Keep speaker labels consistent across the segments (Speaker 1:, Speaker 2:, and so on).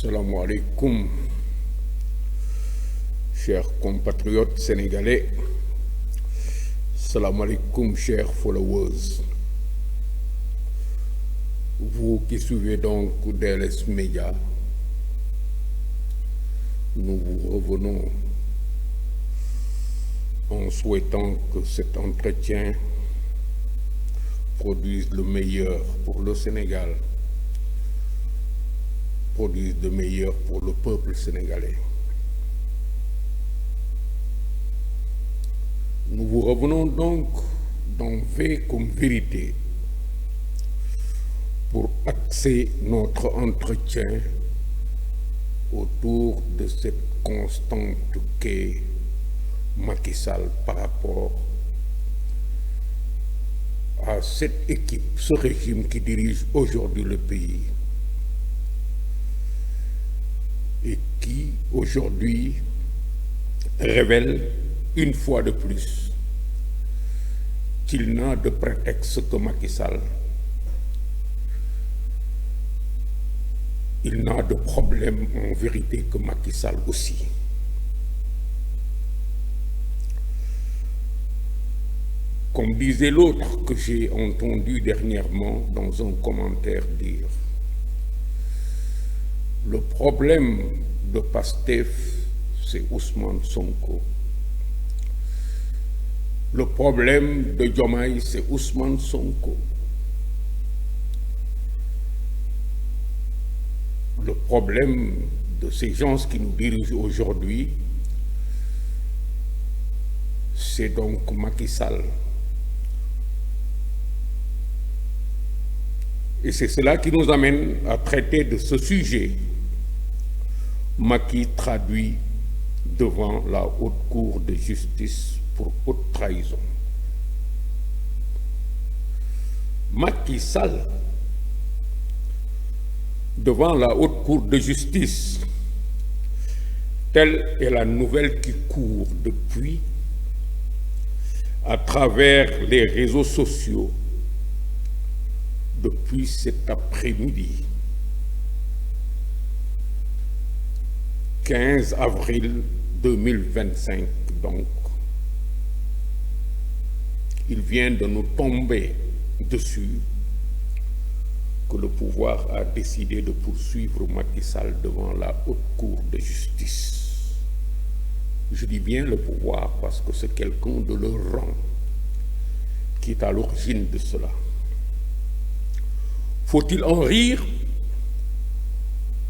Speaker 1: Assalamu alaikum, chers compatriotes sénégalais. Assalamu alaikum, chers followers. Vous qui suivez donc DLS Media, nous vous revenons en souhaitant que cet entretien produise le meilleur pour le Sénégal, produise le meilleur pour le peuple sénégalais. Nous vous revenons donc dans V comme vérité pour axer notre entretien autour de cette constante qu'est Macky Sall par rapport à cette équipe, ce régime qui dirige aujourd'hui le pays et qui aujourd'hui révèle une fois de plus qu'il n'a de prétexte que Macky Sall. Il n'a de problème en vérité que Macky Sall aussi. Comme disait l'autre que j'ai entendu dernièrement dans un commentaire dire, le problème de Pastef, c'est Ousmane Sonko. Le problème de Diomaye, c'est Ousmane Sonko. Le problème de ces gens qui nous dirigent aujourd'hui, c'est donc Macky Sall. Et c'est cela qui nous amène à traiter de ce sujet. Macky traduit devant la haute cour de justice pour haute trahison. Macky Sall devant la haute cour de justice, telle est la nouvelle qui court depuis à travers les réseaux sociaux depuis cet après-midi, 15 avril 2025 donc. Il vient de nous tomber dessus que le pouvoir a décidé de poursuivre Macky Sall devant la haute cour de justice. Je dis bien le pouvoir parce que c'est quelqu'un de leur rang qui est à l'origine de cela. Faut-il en rire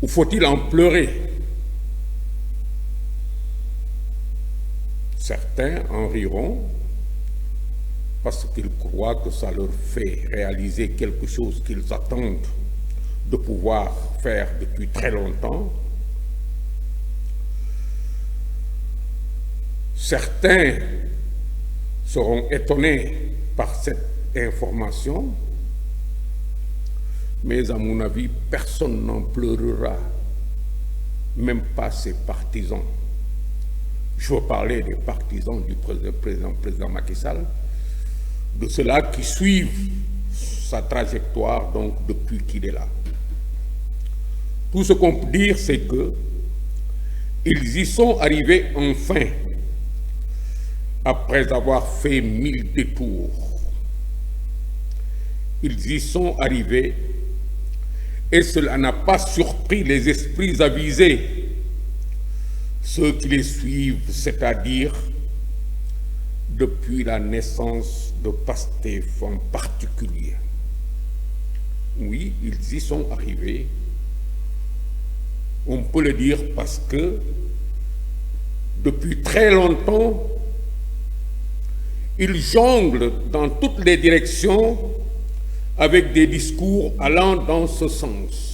Speaker 1: ou faut-il en pleurer? Certains en riront parce qu'ils croient que ça leur fait réaliser quelque chose qu'ils attendent de pouvoir faire depuis très longtemps. Certains seront étonnés par cette information, mais à mon avis, personne n'en pleurera, même pas ses partisans. Je veux parler des partisans du président Macky Sall, de ceux-là qui suivent sa trajectoire donc depuis qu'il est là. Tout ce qu'on peut dire, c'est que ils y sont arrivés enfin, après avoir fait 1000 détours. Ils y sont arrivés et cela n'a pas surpris les esprits avisés, ceux qui les suivent, c'est-à-dire depuis la naissance de Pastef en particulier. Oui, ils y sont arrivés. On peut le dire parce que depuis très longtemps, ils jonglent dans toutes les directions avec des discours allant dans ce sens.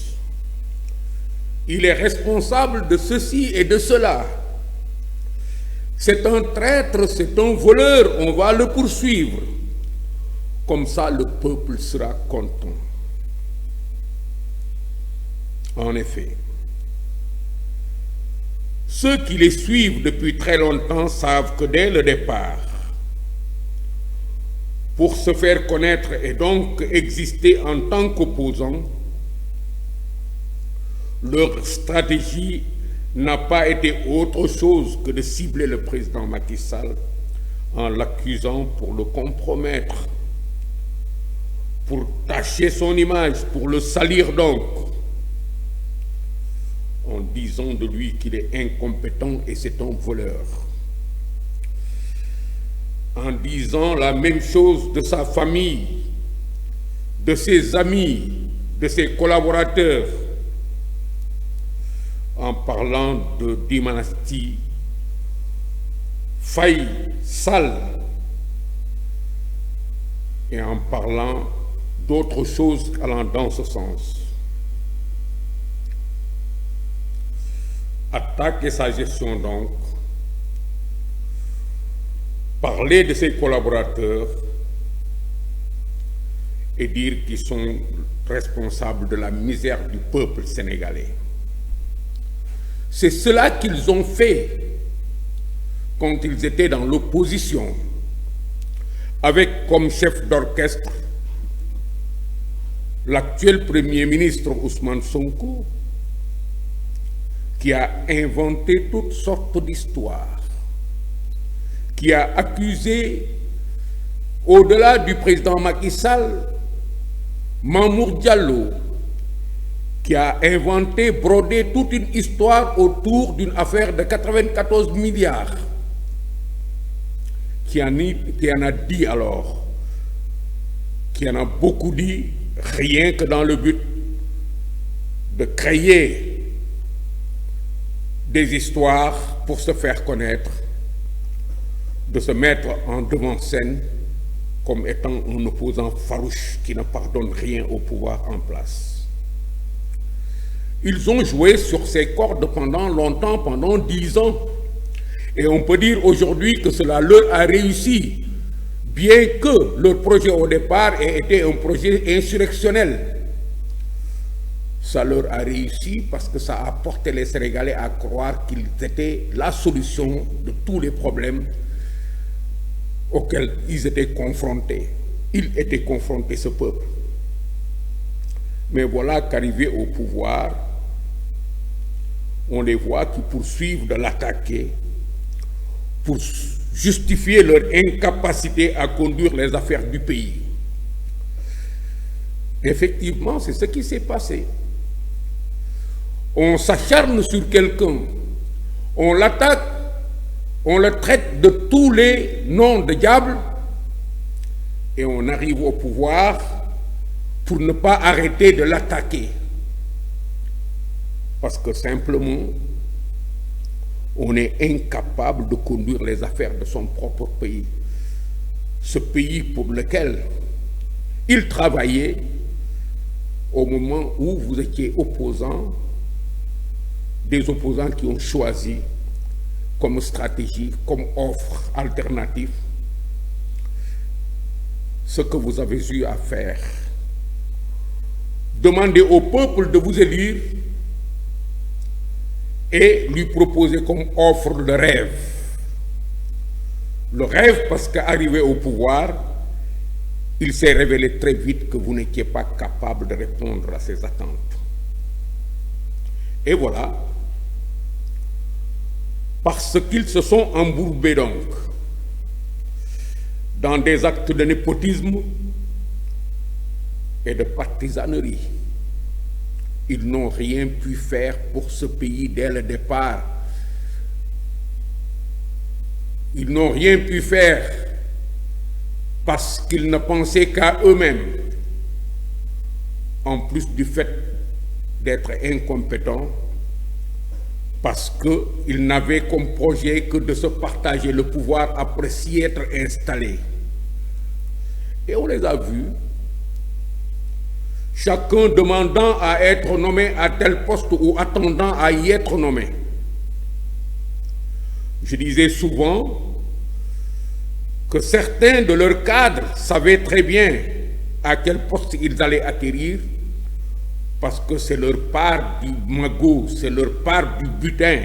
Speaker 1: Il est responsable de ceci et de cela. C'est un traître, c'est un voleur, on va le poursuivre. Comme ça, le peuple sera content. En effet, ceux qui les suivent depuis très longtemps savent que dès le départ, pour se faire connaître et donc exister en tant qu'opposant, leur stratégie n'a pas été autre chose que de cibler le président Macky Sall en l'accusant pour le compromettre, pour tacher son image, pour le salir donc, en disant de lui qu'il est incompétent et c'est un voleur, en disant la même chose de sa famille, de ses amis, de ses collaborateurs, en parlant de dynastie Faye Sall et en parlant d'autres choses allant dans ce sens. Attaquer sa gestion donc, parler de ses collaborateurs et dire qu'ils sont responsables de la misère du peuple sénégalais. C'est cela qu'ils ont fait quand ils étaient dans l'opposition, avec comme chef d'orchestre l'actuel Premier ministre Ousmane Sonko, qui a inventé toutes sortes d'histoires, qui a accusé, au-delà du président Macky Sall, Mamour Diallo, qui a inventé, brodé toute une histoire autour d'une affaire de 94 milliards, qui en a dit alors, qui en a beaucoup dit, rien que dans le but de créer des histoires pour se faire connaître, de se mettre en devant-scène comme étant un opposant farouche qui ne pardonne rien au pouvoir en place. Ils ont joué sur ces cordes pendant longtemps, pendant 10 ans. Et on peut dire aujourd'hui que cela leur a réussi, bien que leur projet au départ ait été un projet insurrectionnel. Ça leur a réussi parce que ça a porté les Sénégalais à croire qu'ils étaient la solution de tous les problèmes auxquels ils étaient confrontés. Ils étaient confrontés, ce peuple. Mais voilà qu'arrivés au pouvoir, on les voit qui poursuivent de l'attaquer pour justifier leur incapacité à conduire les affaires du pays. Effectivement, c'est ce qui s'est passé. On s'acharne sur quelqu'un, on l'attaque, on le traite de tous les noms de diable et on arrive au pouvoir pour ne pas arrêter de l'attaquer. Parce que simplement, on est incapable de conduire les affaires de son propre pays. Ce pays pour lequel il travaillait au moment où vous étiez opposants, des opposants qui ont choisi comme stratégie, comme offre alternative, ce que vous avez eu à faire. Demandez au peuple de vous élire et lui proposer comme offre le rêve. Le rêve parce qu'arrivé au pouvoir, il s'est révélé très vite que vous n'étiez pas capable de répondre à ses attentes. Et voilà, parce qu'ils se sont embourbés donc dans des actes de népotisme et de partisanerie. Ils n'ont rien pu faire pour ce pays dès le départ. Ils n'ont rien pu faire parce qu'ils ne pensaient qu'à eux-mêmes, en plus du fait d'être incompétents, parce qu'ils n'avaient comme projet que de se partager le pouvoir après s'y être installés. Et on les a vus, chacun demandant à être nommé à tel poste ou attendant à y être nommé. Je disais souvent que certains de leurs cadres savaient très bien à quel poste ils allaient atterrir parce que c'est leur part du magot, c'est leur part du butin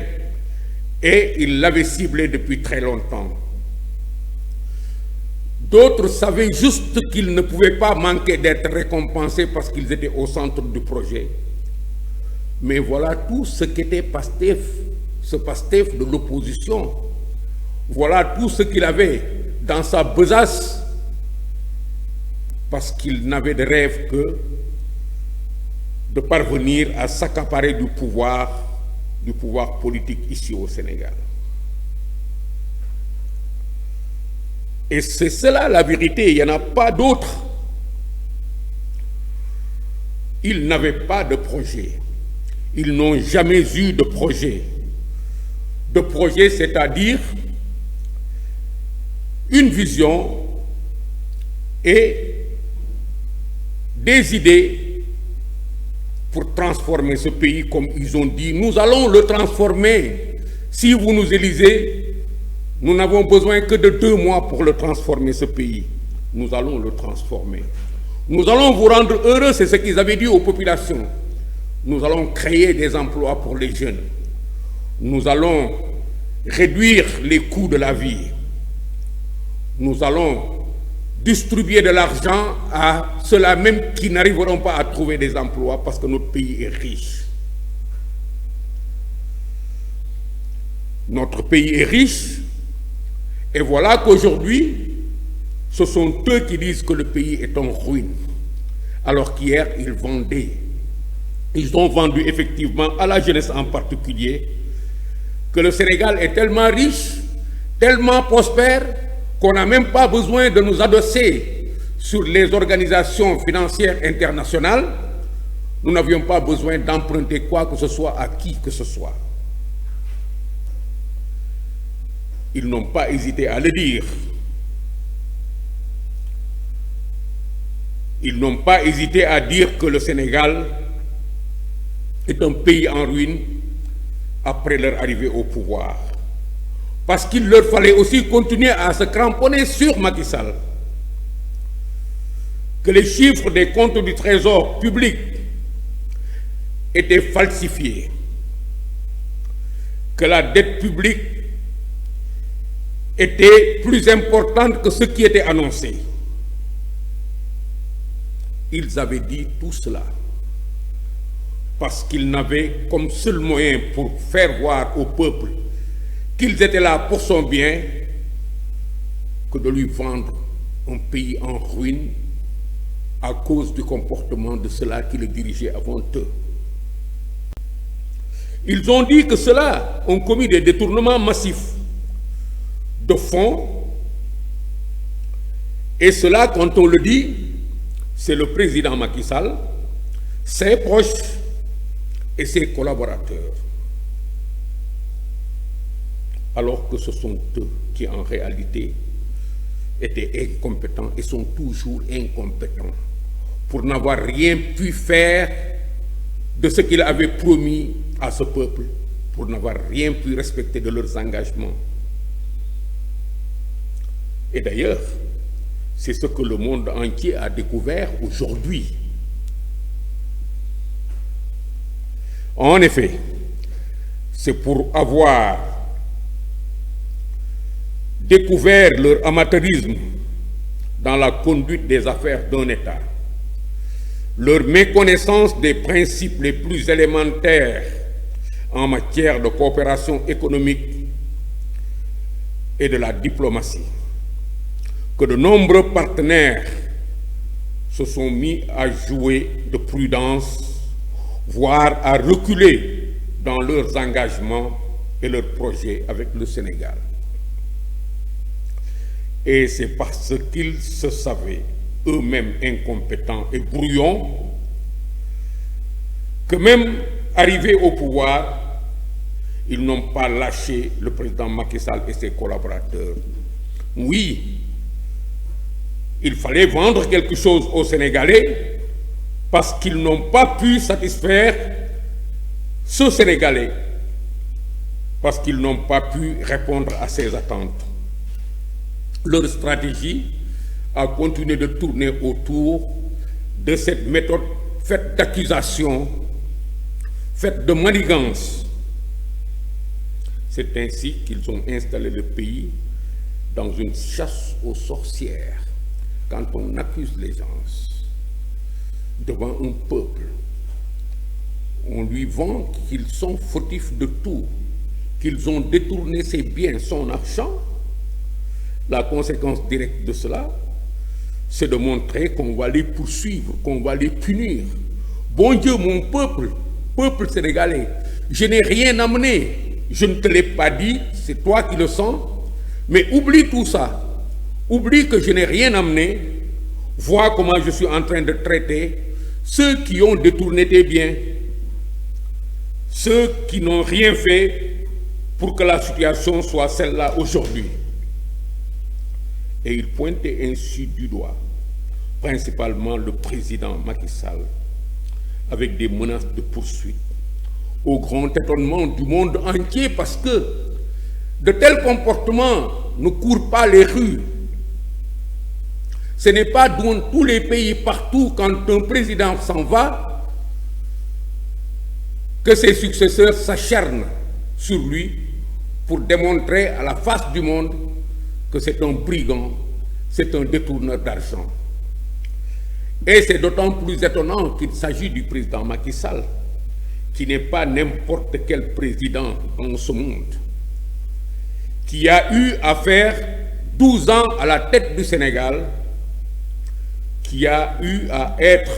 Speaker 1: et ils l'avaient ciblé depuis très longtemps. D'autres savaient juste qu'ils ne pouvaient pas manquer d'être récompensés parce qu'ils étaient au centre du projet. Mais voilà tout ce qu'était Pastef, ce Pastef de l'opposition. Voilà tout ce qu'il avait dans sa besace, parce qu'il n'avait de rêve que de parvenir à s'accaparer du pouvoir politique ici au Sénégal. Et c'est cela la vérité, il n'y en a pas d'autre. Ils n'avaient pas de projet. Ils n'ont jamais eu de projet. De projet, c'est-à-dire une vision et des idées pour transformer ce pays, comme ils ont dit. Nous allons le transformer. Si vous nous élisez, nous n'avons besoin que de 2 mois pour le transformer, ce pays. Nous allons le transformer. Nous allons vous rendre heureux, c'est ce qu'ils avaient dit aux populations. Nous allons créer des emplois pour les jeunes. Nous allons réduire les coûts de la vie. Nous allons distribuer de l'argent à ceux-là même qui n'arriveront pas à trouver des emplois parce que notre pays est riche. Notre pays est riche et voilà qu'aujourd'hui, ce sont eux qui disent que le pays est en ruine. Alors qu'hier, ils vendaient. Ils ont vendu effectivement à la jeunesse en particulier que le Sénégal est tellement riche, tellement prospère, qu'on n'a même pas besoin de nous adosser sur les organisations financières internationales. Nous n'avions pas besoin d'emprunter quoi que ce soit à qui que ce soit. Ils n'ont pas hésité à le dire. Ils n'ont pas hésité à dire que le Sénégal est un pays en ruine après leur arrivée au pouvoir. Parce qu'il leur fallait aussi continuer à se cramponner sur Macky Sall. Que les chiffres des comptes du Trésor public étaient falsifiés. Que la dette publique était plus importante que ce qui était annoncé. Ils avaient dit tout cela parce qu'ils n'avaient comme seul moyen pour faire voir au peuple qu'ils étaient là pour son bien que de lui vendre un pays en ruine à cause du comportement de ceux-là qui le dirigeaient avant eux. Ils ont dit que ceux-là ont commis des détournements massifs de fonds et cela, quand on le dit, c'est le président Macky Sall, ses proches et ses collaborateurs. Alors que ce sont eux qui, en réalité, étaient incompétents et sont toujours incompétents pour n'avoir rien pu faire de ce qu'ils avaient promis à ce peuple, pour n'avoir rien pu respecter de leurs engagements. Et d'ailleurs, c'est ce que le monde entier a découvert aujourd'hui. En effet, c'est pour avoir découvert leur amateurisme dans la conduite des affaires d'un État, leur méconnaissance des principes les plus élémentaires en matière de coopération économique et de la diplomatie, que de nombreux partenaires se sont mis à jouer de prudence, voire à reculer dans leurs engagements et leurs projets avec le Sénégal. Et c'est parce qu'ils se savaient eux-mêmes incompétents et brouillons que même arrivés au pouvoir, ils n'ont pas lâché le président Macky Sall et ses collaborateurs. Oui, il fallait vendre quelque chose aux Sénégalais parce qu'ils n'ont pas pu satisfaire ce Sénégalais, parce qu'ils n'ont pas pu répondre à ses attentes. Leur stratégie a continué de tourner autour de cette méthode faite d'accusations, faite de manigances. C'est ainsi qu'ils ont installé le pays dans une chasse aux sorcières. Quand on accuse les gens devant un peuple On lui vend qu'ils sont fautifs de tout, qu'ils ont détourné ses biens, son argent. La conséquence directe de cela, c'est de montrer qu'on va les poursuivre, qu'on va les punir. Bon Dieu, mon peuple, peuple sénégalais, je n'ai rien amené, je ne te l'ai pas dit, c'est toi qui le sens, mais oublie tout ça. Oublie que je n'ai rien amené, vois comment je suis en train de traiter ceux qui ont détourné tes biens, ceux qui n'ont rien fait pour que la situation soit celle-là aujourd'hui. Et il pointait ainsi du doigt, principalement le président Macky Sall, avec des menaces de poursuite, au grand étonnement du monde entier, parce que de tels comportements ne courent pas les rues. Ce n'est pas dans tous les pays, partout, quand un président s'en va, que ses successeurs s'acharnent sur lui pour démontrer à la face du monde que c'est un brigand, c'est un détourneur d'argent. Et c'est d'autant plus étonnant qu'il s'agit du président Macky Sall, qui n'est pas n'importe quel président dans ce monde, qui a eu à faire 12 ans à la tête du Sénégal, qui a eu à être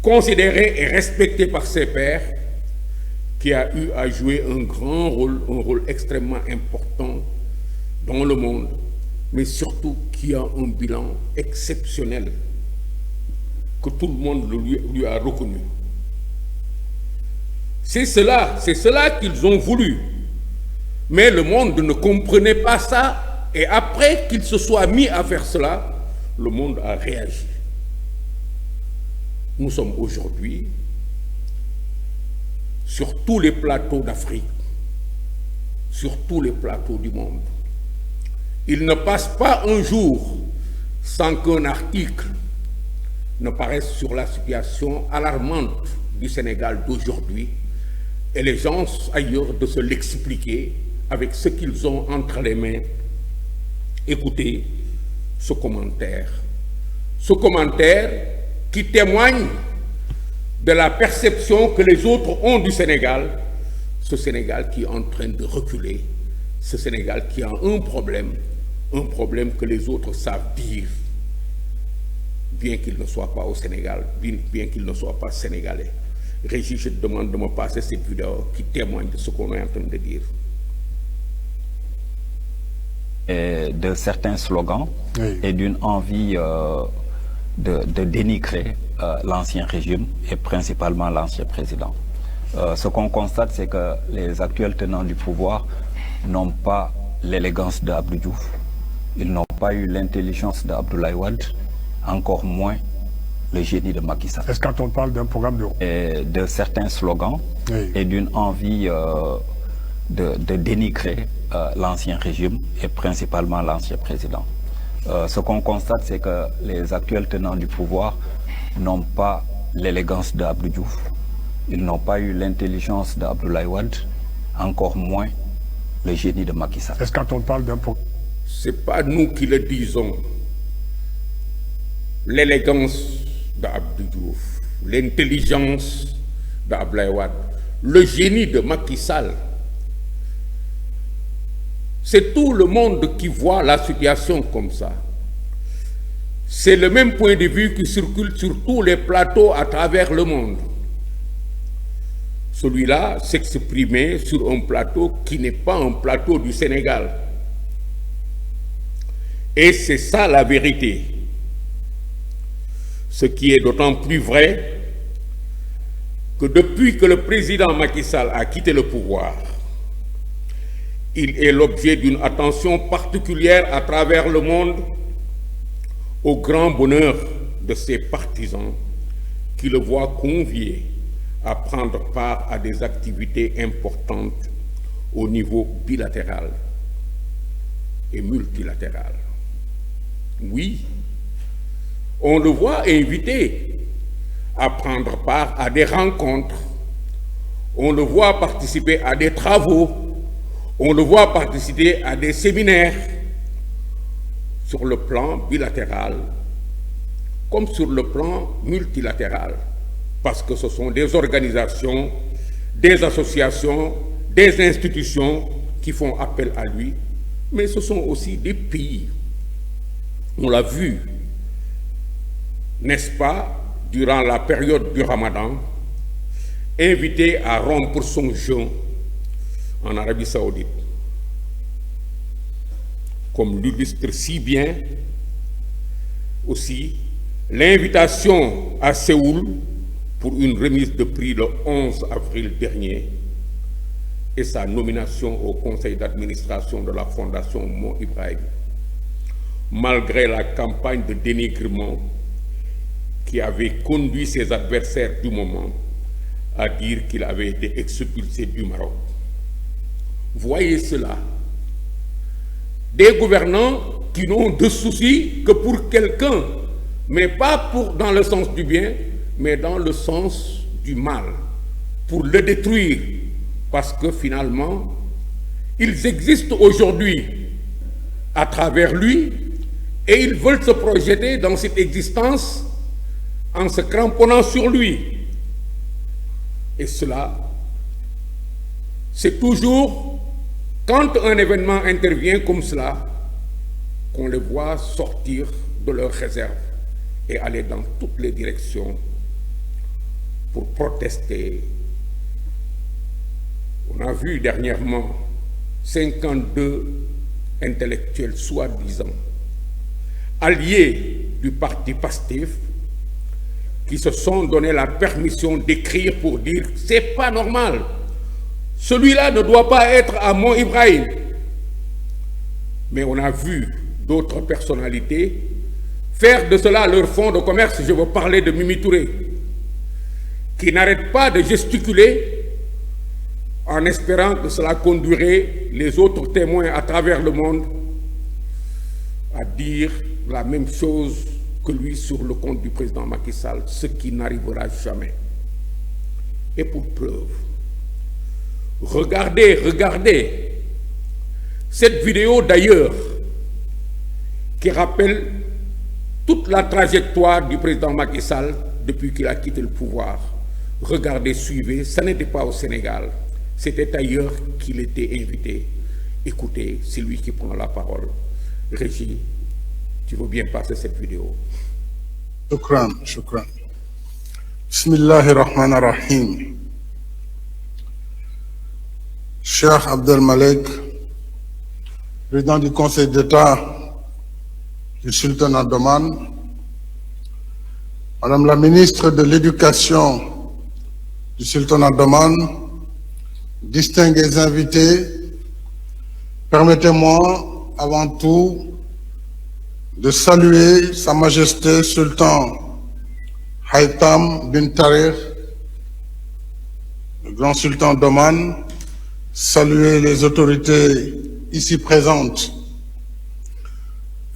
Speaker 1: considéré et respecté par ses pairs, qui a eu à jouer un rôle extrêmement important dans le monde, mais surtout qui a un bilan exceptionnel que tout le monde lui a reconnu. C'est cela qu'ils ont voulu. Mais le monde ne comprenait pas ça, et après qu'ils se soient mis à faire cela, le monde a réagi. Nous sommes aujourd'hui sur tous les plateaux d'Afrique, sur tous les plateaux du monde. Il ne passe pas un jour sans qu'un article ne paraisse sur la situation alarmante du Sénégal d'aujourd'hui, et les gens ailleurs de se l'expliquer avec ce qu'ils ont entre les mains. Écoutez ce commentaire qui témoigne de la perception que les autres ont du Sénégal, ce Sénégal qui est en train de reculer, ce Sénégal qui a un problème que les autres savent dire, bien qu'il ne soit pas au Sénégal, bien qu'il ne soit pas sénégalais. Régis, je te demande de me passer cette vidéo qui témoigne de ce qu'on est en train de dire.
Speaker 2: Et de certains slogans, oui, et d'une envie de dénigrer l'ancien régime et principalement l'ancien président. Ce qu'on constate, c'est que les actuels tenants du pouvoir n'ont pas l'élégance d'Abdou Diouf, ils n'ont pas eu l'intelligence d'Abdoulaye Wade, encore moins le génie de Macky Sall.
Speaker 3: Est-ce quand on parle d'un programme de...
Speaker 2: Et de certains slogans, oui, et d'une envie de dénigrer l'ancien régime et principalement l'ancien président. Ce qu'on constate, c'est que les actuels tenants du pouvoir n'ont pas l'élégance d'Abdou Diouf, ils n'ont pas eu l'intelligence d'Abdoulaye Wade, encore moins le génie de Macky Sall.
Speaker 3: Est-ce quand on parle d'un programme...
Speaker 1: C'est pas nous qui le disons. L'élégance d'Abdou Diouf, l'intelligence d'Abdoulaye Wade, le génie de Macky Sall. C'est tout le monde qui voit la situation comme ça. C'est le même point de vue qui circule sur tous les plateaux à travers le monde. Celui-là s'exprimait sur un plateau qui n'est pas un plateau du Sénégal. Et c'est ça la vérité. Ce qui est d'autant plus vrai que depuis que le président Macky Sall a quitté le pouvoir, il est l'objet d'une attention particulière à travers le monde, au grand bonheur de ses partisans qui le voient convié à prendre part à des activités importantes au niveau bilatéral et multilatéral. Oui, on le voit invité à prendre part à des rencontres, on le voit participer à des travaux, on le voit participer à des séminaires sur le plan bilatéral comme sur le plan multilatéral. parce que ce sont des organisations, des associations, des institutions qui font appel à lui, mais ce sont aussi des pays. On l'a vu, n'est-ce pas, durant la période du Ramadan, invité à rompre son jeûne en Arabie Saoudite. Comme l'illustre si bien aussi l'invitation à Séoul pour une remise de prix le 11 avril dernier et sa nomination au conseil d'administration de la Fondation Mo Ibrahim, malgré la campagne de dénigrement qui avait conduit ses adversaires du moment à dire qu'il avait été expulsé du Maroc. Voyez cela. Des gouvernants qui n'ont de soucis que pour quelqu'un, mais pas dans le sens du bien, mais dans le sens du mal, pour le détruire, parce que finalement, ils existent aujourd'hui à travers lui, et ils veulent se projeter dans cette existence en se cramponnant sur lui. Et cela, c'est toujours quand un événement intervient comme cela, qu'on les voit sortir de leur réserve et aller dans toutes les directions pour protester. On a vu dernièrement 52 intellectuels soi-disant alliés du parti PASTEF qui se sont donné la permission d'écrire pour dire « c'est pas normal, celui-là ne doit pas être à Mo Ibrahim ». Mais on a vu d'autres personnalités faire de cela leur fonds de commerce. Je veux parler de Mimi Touré, qui n'arrête pas de gesticuler en espérant que cela conduirait les autres témoins à travers le monde à dire la même chose que lui sur le compte du président Macky Sall, ce qui n'arrivera jamais. Et pour preuve, regardez cette vidéo d'ailleurs qui rappelle toute la trajectoire du président Macky Sall depuis qu'il a quitté le pouvoir. Regardez, suivez, ça n'était pas au Sénégal, c'était ailleurs qu'il était invité. Écoutez, c'est lui qui prend la parole. Régie, tu veux bien passer cette vidéo?
Speaker 4: Shukran. Bismillahirrahmanirrahim. Cheikh Abdel Malek, président du Conseil d'État du Sultanat d'Oman, Madame la ministre de l'Éducation du Sultanat d'Oman, distingués invités, permettez-moi avant tout de saluer Sa Majesté Sultan Haitham bin Tarir, le grand sultan d'Oman, saluer les autorités ici présentes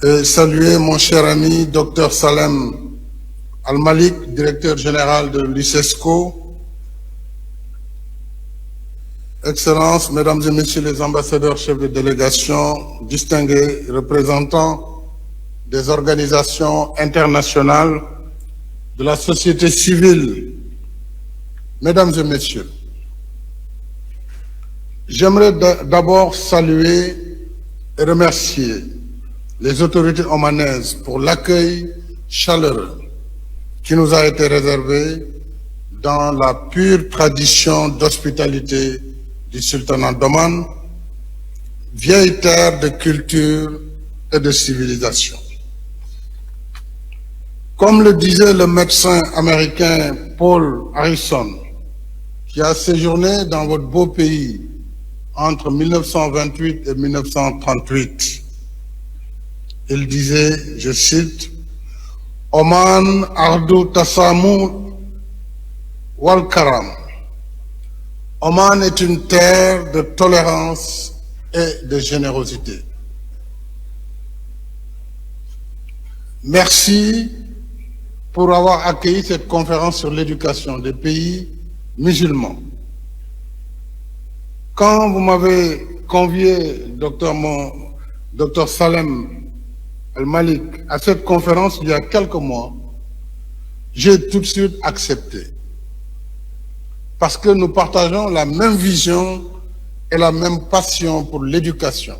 Speaker 4: et saluer mon cher ami Dr Salem Al-Malik, directeur général de l'UCESCO, Excellences, Mesdames et Messieurs les ambassadeurs, chefs de délégation, distingués représentants des organisations internationales, de la société civile, Mesdames et Messieurs, j'aimerais d'abord saluer et remercier les autorités omanaises pour l'accueil chaleureux qui nous a été réservé dans la pure tradition d'hospitalité du sultanat d'Oman, vieille terre de culture et de civilisation. Comme le disait le médecin américain Paul Harrison, qui a séjourné dans votre beau pays entre 1928 et 1938, il disait, je cite, « Oman ardu tasamu wal karam ». Oman est une terre de tolérance et de générosité. Merci pour avoir accueilli cette conférence sur l'éducation des pays musulmans. Quand vous m'avez convié, Dr Salem Al-Malik, à cette conférence il y a quelques mois, j'ai tout de suite accepté. parce que nous partageons la même vision et la même passion pour l'éducation,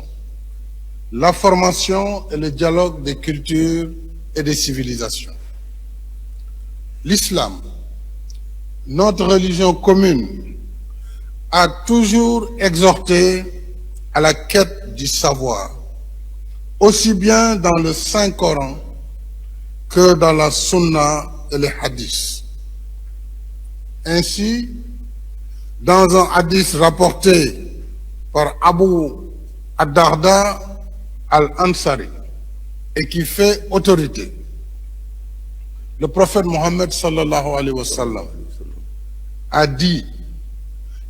Speaker 4: la formation et le dialogue des cultures et des civilisations. L'islam, notre religion commune, a toujours exhorté à la quête du savoir, aussi bien dans le Saint-Coran que dans la Sunna et les hadiths. Ainsi, dans un hadith rapporté par Abu ad-Darda al-Ansari et qui fait autorité, le prophète Mohammed sallallahu alayhi wa sallam a dit: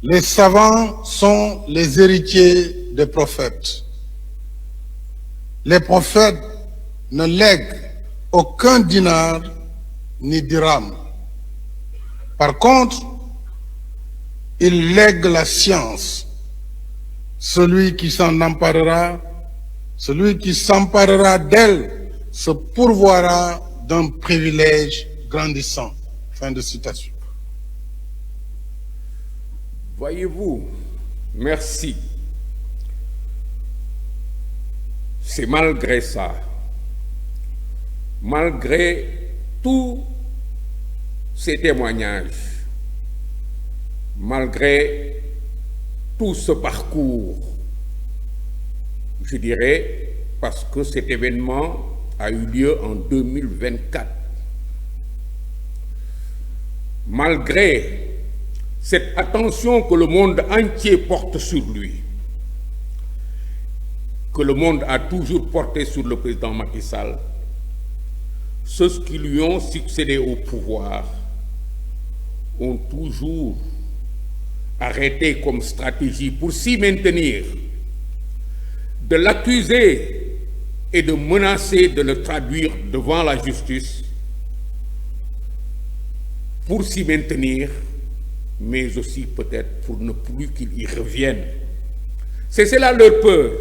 Speaker 4: les savants sont les héritiers des prophètes. Les prophètes ne lèguent aucun dinar ni dirham. Par contre, ils lèguent la science. Celui qui s'en emparera, celui qui s'emparera d'elle se pourvoira d'un privilège grandissant. Fin de citation.
Speaker 1: Voyez-vous, merci. C'est malgré ça, malgré tous ces témoignages, malgré tout ce parcours, je dirais, parce que cet événement a eu lieu en 2024, malgré cette attention que le monde entier porte sur lui, que le monde a toujours porté sur le président Macky Sall, ceux qui lui ont succédé au pouvoir ont toujours arrêté comme stratégie pour s'y maintenir de l'accuser et de menacer de le traduire devant la justice pour s'y maintenir, mais aussi peut-être pour ne plus qu'il y revienne. C'est cela leur peur.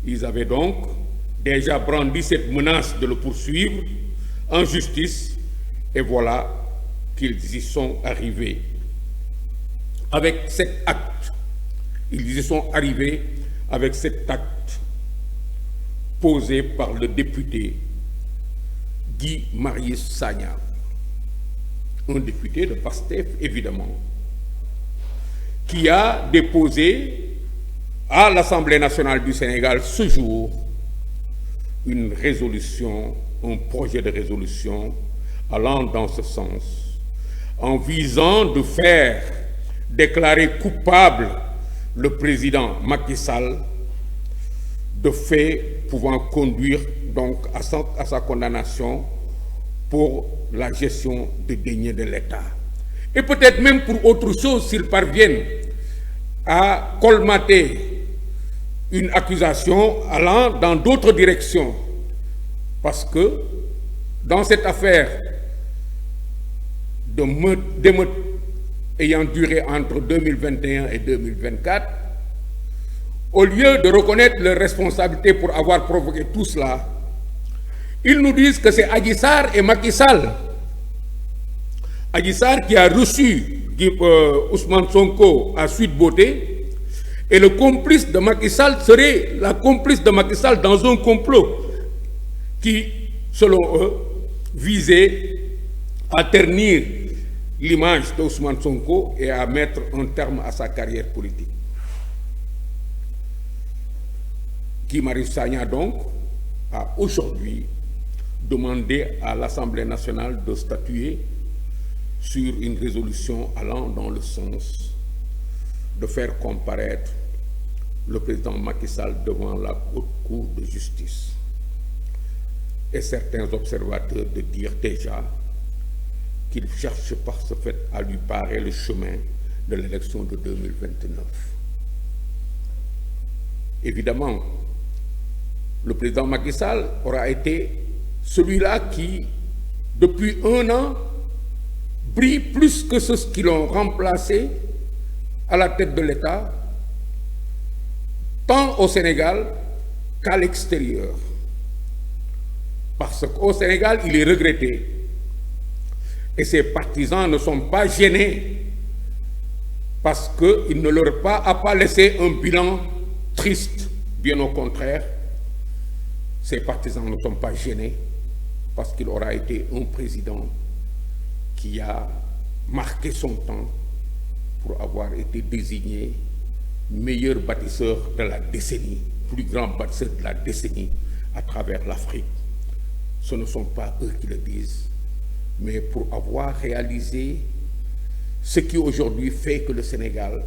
Speaker 1: Ils avaient donc déjà brandi cette menace de le poursuivre en justice, et voilà qu'ils y sont arrivés. Avec cet acte, ils y sont arrivés avec cet acte posé par le député Guy Marius Sagna, un député de PASTEF évidemment, qui a déposé à l'Assemblée nationale du Sénégal ce jour une résolution, un projet de résolution allant dans ce sens, en visant de faire déclarer coupable le président Macky Sall de faits pouvant conduire donc à sa condamnation pour la gestion des deniers de l'État. Et peut-être même pour autre chose s'ils parviennent à colmater une accusation allant dans d'autres directions. Parce que dans cette affaire d'émeute ayant duré entre 2021 et 2024, au lieu de reconnaître leur responsabilité pour avoir provoqué tout cela, ils nous disent que c'est Adji Sarr et Macky Sall. Adji Sarr qui a reçu Ousmane Sonko à Sweet Beauté, et le complice de Macky Sall serait la complice de Macky Sall dans un complot qui, selon eux, visait à ternir l'image d'Ousmane Sonko et à mettre un terme à sa carrière politique. Guy Marius Sagna donc a aujourd'hui demandé à l'Assemblée nationale de statuer sur une résolution allant dans le sens de faire comparaître le président Macky Sall devant la haute cour de justice. Et certains observateurs de dire déjà qu'il cherche par ce fait à lui barrer le chemin de l'élection de 2029. Évidemment, le président Macky Sall aura été celui-là qui, depuis un an, brille plus que ceux qui l'ont remplacé à la tête de l'État, tant au Sénégal qu'à l'extérieur. Parce qu'au Sénégal, il est regretté. Et ses partisans ne sont pas gênés parce qu'il ne leur a pas laissé un bilan triste. Bien au contraire, ses partisans ne sont pas gênés parce qu'il aura été un président qui a marqué son temps pour avoir été désigné meilleur bâtisseur de la décennie, plus grand bâtisseur de la décennie à travers l'Afrique. Ce ne sont pas eux qui le disent, mais pour avoir réalisé ce qui aujourd'hui fait que le Sénégal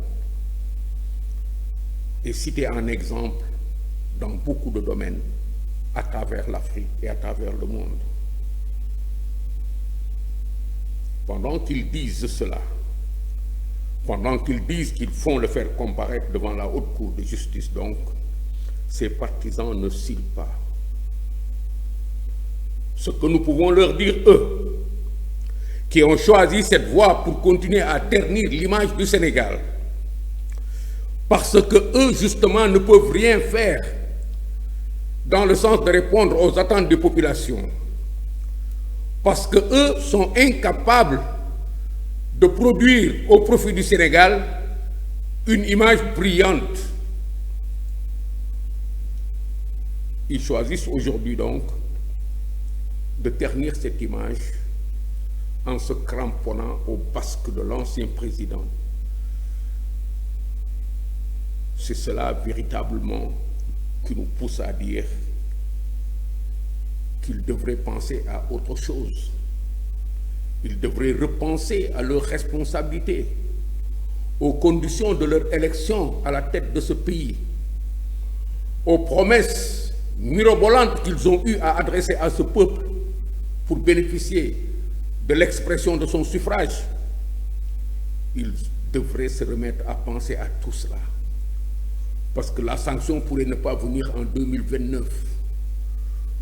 Speaker 1: est cité en exemple dans beaucoup de domaines à travers l'Afrique et à travers le monde. Pendant qu'ils disent cela, pendant qu'ils disent qu'ils font le faire comparaître devant la haute cour de justice, donc, ces partisans ne cillent pas. Ce que nous pouvons leur dire, eux, qui ont choisi cette voie pour continuer à ternir l'image du Sénégal, parce que eux, justement, ne peuvent rien faire dans le sens de répondre aux attentes des populations, parce que eux sont incapables de produire au profit du Sénégal une image brillante. Ils choisissent aujourd'hui donc de ternir cette image en se cramponnant au basque de l'ancien président. C'est cela véritablement qui nous pousse à dire qu'ils devraient penser à autre chose. Ils devraient repenser à leurs responsabilités, aux conditions de leur élection à la tête de ce pays, aux promesses mirobolantes qu'ils ont eu à adresser à ce peuple pour bénéficier de l'expression de son suffrage. Ils devraient se remettre à penser à tout cela. Parce que la sanction pourrait ne pas venir en 2029.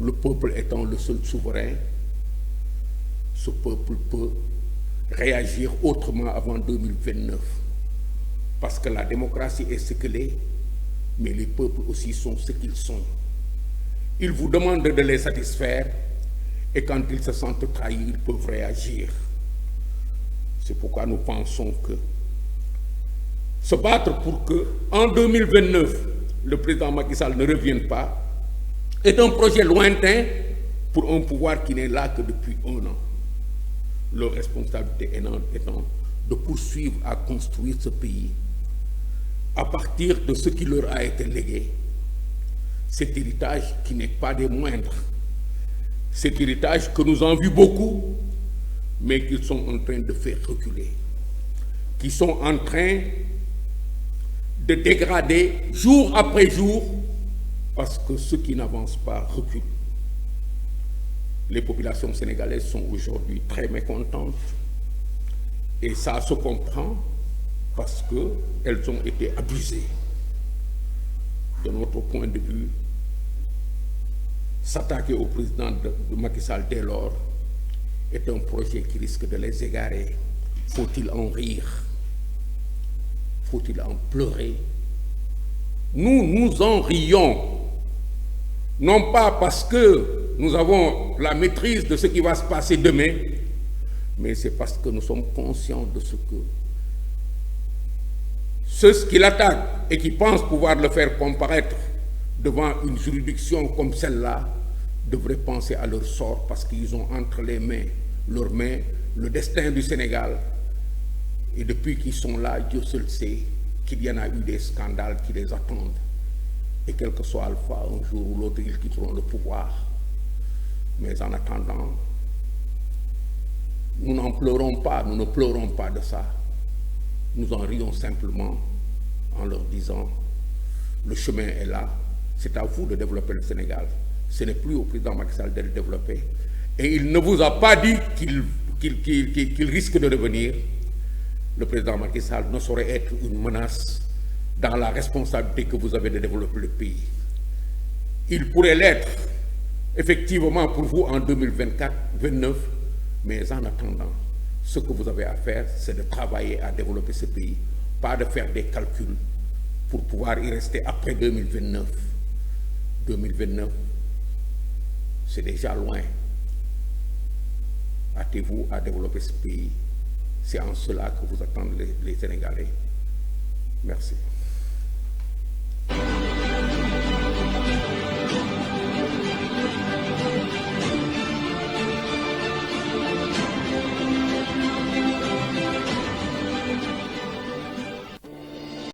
Speaker 1: Le peuple étant le seul souverain, ce peuple peut réagir autrement avant 2029. Parce que la démocratie est ce qu'elle est, mais les peuples aussi sont ce qu'ils sont. Ils vous demandent de les satisfaire, et quand ils se sentent trahis, ils peuvent réagir. C'est pourquoi nous pensons que se battre pour que, en 2029, le président Macky Sall ne revienne pas, est un projet lointain pour un pouvoir qui n'est là que depuis 1 an. Leur responsabilité étant de poursuivre à construire ce pays à partir de ce qui leur a été légué. Cet héritage qui n'est pas des moindres, cet héritage que nous envions beaucoup, mais qu'ils sont en train de faire reculer, qui sont en train de dégrader jour après jour, parce que ceux qui n'avancent pas reculent. Les populations sénégalaises sont aujourd'hui très mécontentes, et ça se comprend parce qu'elles ont été abusées. De notre point de vue, s'attaquer au président de Macky Sall dès lors est un projet qui risque de les égarer. Faut-il en rire? Faut-il en pleurer? Nous en rions, non pas parce que nous avons la maîtrise de ce qui va se passer demain, mais c'est parce que nous sommes conscients de ce que ceux qui l'attaquent et qui pensent pouvoir le faire comparaître devant une juridiction comme celle-là devraient penser à leur sort, parce qu'ils ont entre leurs mains, le destin du Sénégal. Et depuis qu'ils sont là, Dieu seul sait qu'il y en a eu des scandales qui les attendent. Et quel que soit Alpha, un jour ou l'autre, ils quitteront le pouvoir. Mais en attendant, nous n'en pleurons pas, nous ne pleurons pas de ça. Nous en rions simplement en leur disant, le chemin est là, c'est à vous de développer le Sénégal. Ce n'est plus au président Macky Sall de le développer. Et il ne vous a pas dit qu'il risque de revenir. Le président Macky Sall ne saurait être une menace dans la responsabilité que vous avez de développer le pays. Il pourrait l'être, effectivement, pour vous en 2024-2029, mais en attendant, ce que vous avez à faire, c'est de travailler à développer ce pays, pas de faire des calculs pour pouvoir y rester après 2029. 2029, c'est déjà loin. hâtez-vous à développer ce pays. C'est en cela que vous attendez les Sénégalais. Merci.